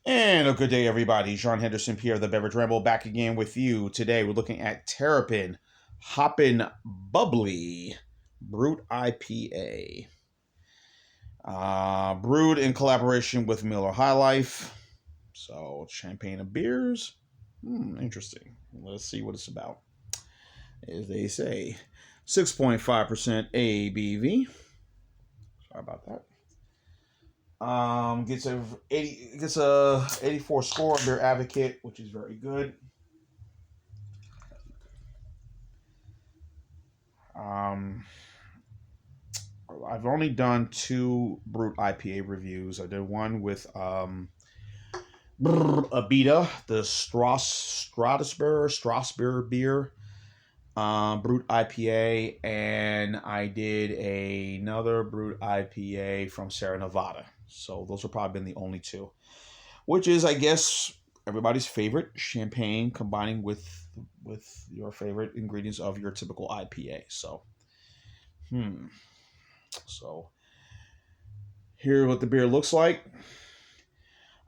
And a good day, everybody. John Henderson, Pierre, the Beverage Ramble, back again with you. Today, we're looking at Terrapin Hoppin Bubbly Brut IPA. Brewed in collaboration with Miller High Life. So, champagne and beers. Interesting. Let's see what it's about. As they say, 6.5% ABV. Sorry about that. Gets a 84 score on Beer Advocate, which is very good. I've only done 2 Brut IPA reviews. I did one with Abita, the Strasbourg beer, Brut IPA, and I did another Brut IPA from Sierra Nevada. So those have probably been the only 2, which is, I guess, everybody's favorite champagne combining with your favorite ingredients of your typical IPA. So, So here's what the beer looks like.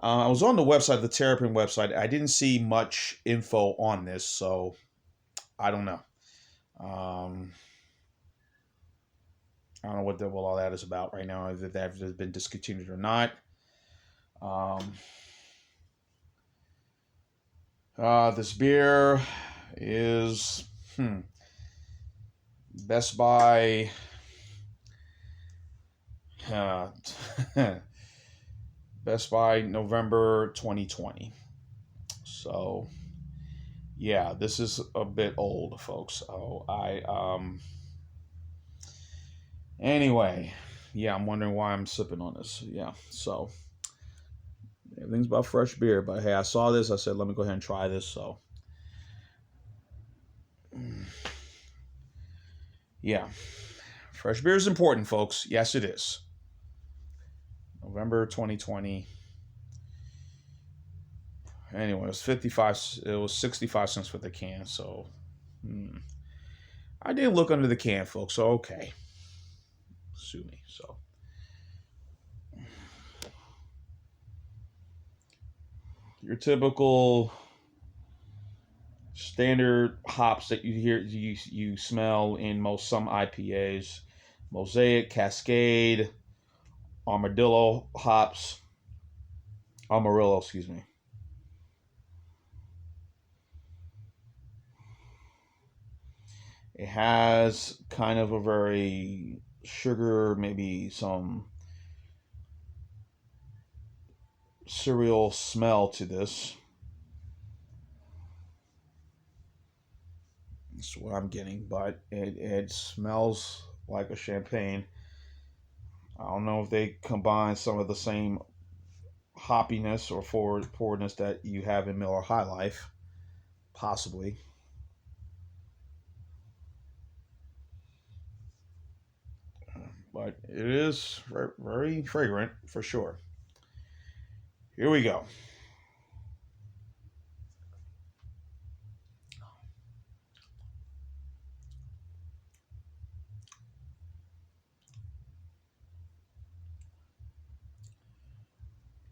I was on the website, the Terrapin website. I didn't see much info on this, so I don't know. I don't know what all that is about right now, if that has been discontinued or not. This beer is Best Buy. Best Buy November 2020. So yeah, this is a bit old, folks. Anyway, yeah, I'm wondering why I'm sipping on this. Yeah, so everything's about fresh beer, but hey, I saw this, I said let me go ahead and try this. So yeah, fresh beer is important, folks. Yes, it is. November 2020. Anyway, it was 65 cents for the can. So I didn't look under the can, folks. So okay, sue me. So your typical standard hops that you smell in some IPAs: Mosaic, Cascade, Amarillo hops. Amarillo, excuse me. It has kind of a very sugar, maybe some cereal smell to this. That's what I'm getting, but it smells like a champagne. I don't know if they combine some of the same hoppiness or forwardness that you have in Miller High Life. Possibly. But it is very fragrant for sure. Here we go.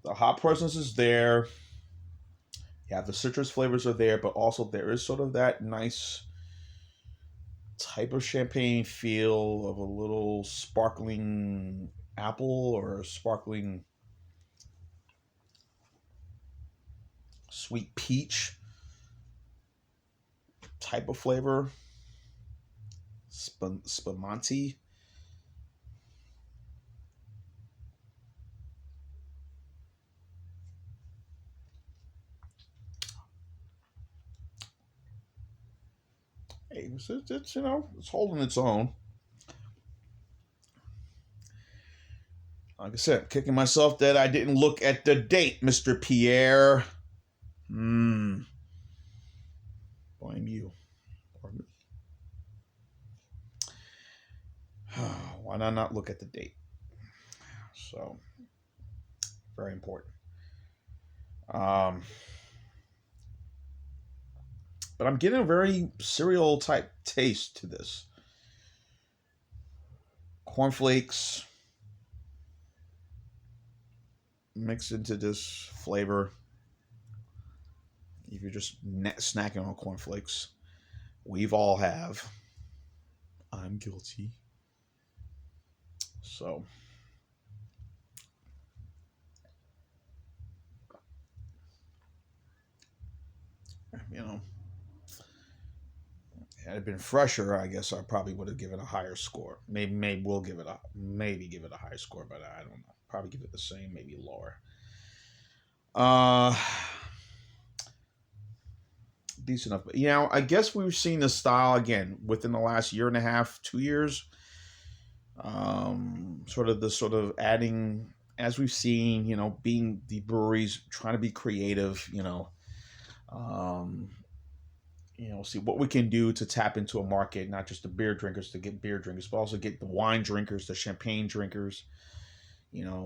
The hop presence is there. Yeah, the citrus flavors are there, but also there is sort of that nice type of champagne feel of a little sparkling apple or sparkling sweet peach type of flavor. Spumante. Hey, it's it's holding its own. Like I said, kicking myself that I didn't look at the date, Mr. Pierre. Blame you. Or me. Why not look at the date? So, very important. But I'm getting a very cereal type taste to this. Cornflakes, mix into this flavor. If you're just snacking on cornflakes, we've all have. I'm guilty. So, you know, had it been fresher, I guess I probably would have given a higher score. Maybe we'll give it a higher score, but I don't know. Probably give it the same, maybe lower. Uh, Decent enough. You know, I guess we've seen the style again within the last year and a half, 2 years. Sort of adding, as we've seen, you know, being the breweries trying to be creative, um, see what we can do to tap into a market, not just the beer drinkers to get beer drinkers, but also get the wine drinkers, the champagne drinkers,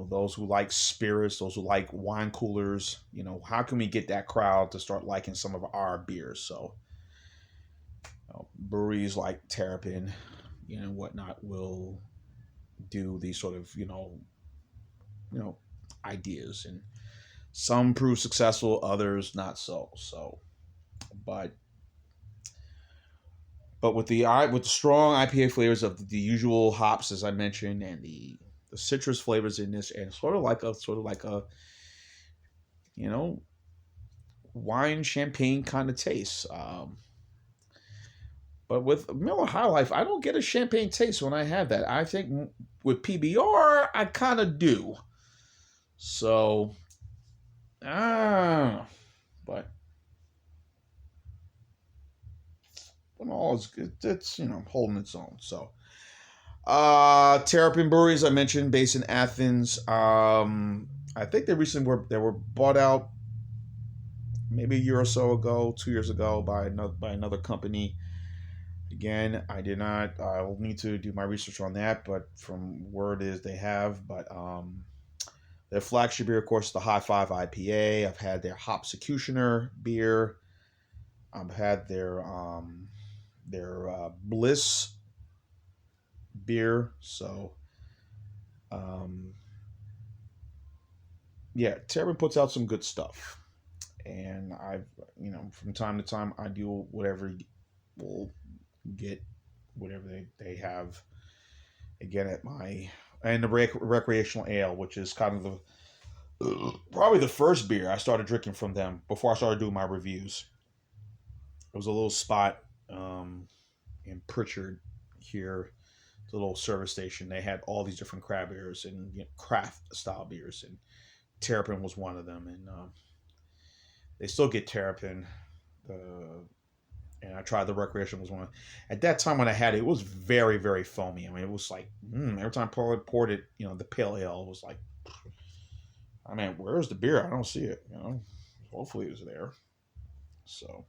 those who like spirits, those who like wine coolers. How can we get that crowd to start liking some of our beers? So, breweries like Terrapin, whatnot will do these sort of, ideas, and some prove successful, others not so. So, but with the strong IPA flavors of the usual hops, as I mentioned, and the citrus flavors in this, and sort of like a wine champagne kind of taste. But with Miller High Life, I don't get a champagne taste when I have that. I think with PBR, I kind of do. So, but all is good. It's holding its own. So, Terrapin Brewery, as I mentioned, based in Athens. I think they recently were bought out maybe a year or so ago, 2 years ago, by another company. Again, I did not. I will need to do my research on that, but from word is they have. But their flagship beer, of course, the High Five IPA. I've had their Hopsecutioner beer. I've had their Bliss beer. So, yeah, Terrapin puts out some good stuff, and I've from time to time I do whatever will get whatever they have again at my and the recreational ale, which is kind of the probably the first beer I started drinking from them before I started doing my reviews. It was a little spot in Pritchard here, the little service station. They had all these different craft beers and craft style beers, and Terrapin was one of them. And they still get Terrapin. And I tried the recreational was one. At that time when I had it, it was very, very foamy. I mean, it was like every time I poured it, the pale ale was like, I mean, where's the beer? I don't see it. Hopefully it was there. So,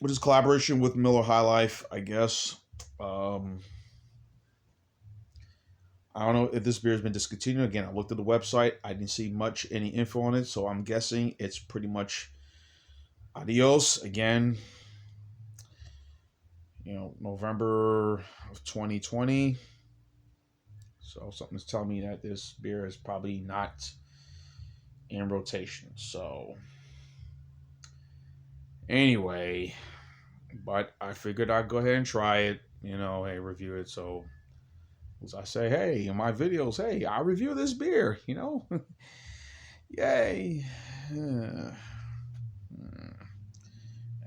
with his collaboration with Miller High Life, I guess. I don't know if this beer has been discontinued. Again, I looked at the website. I didn't see any info on it, so I'm guessing it's pretty much adios. Again, November of 2020. So something's telling me that this beer is probably not in rotation. So anyway, but I figured I'd go ahead and try it, hey, review it. So as I say, hey, in my videos, hey, I review this beer, Yay.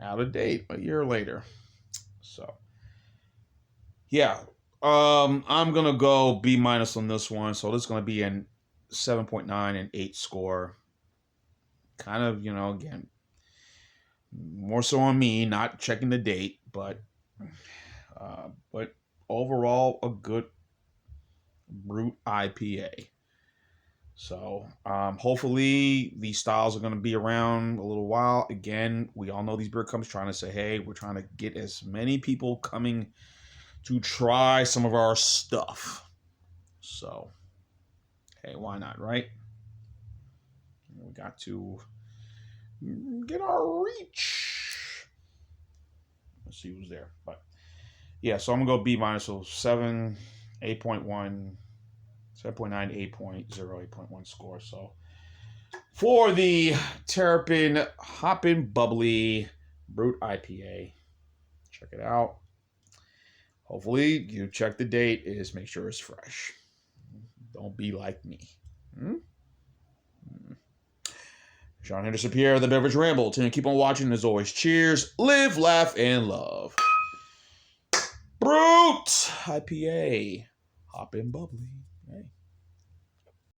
Out of date a year later. So, yeah. I'm going to go B- on this one. So this is going to be a 7.9 and 8 score. Kind of, again, more so on me, not checking the date, but overall, a good Brut IPA. So hopefully these styles are going to be around a little while. Again, we all know these beer companies trying to say, hey, we're trying to get as many people coming to try some of our stuff. So, hey, why not, right? We got to get our reach. Let's see who's there. But Yeah, so I'm going to go B minus, so 7, 8.1, 7.9, 8.0, 8.1 score. So for the Terrapin Hoppin Bubbly Brut IPA, check it out. Hopefully you check the date, is make sure it's fresh. Don't be like me. Sean Henderson Pierre, the Beverage Ramble. And keep on watching. As always, cheers, live, laugh, and love. Brut IPA. Hoppin' Bubbly. Hey.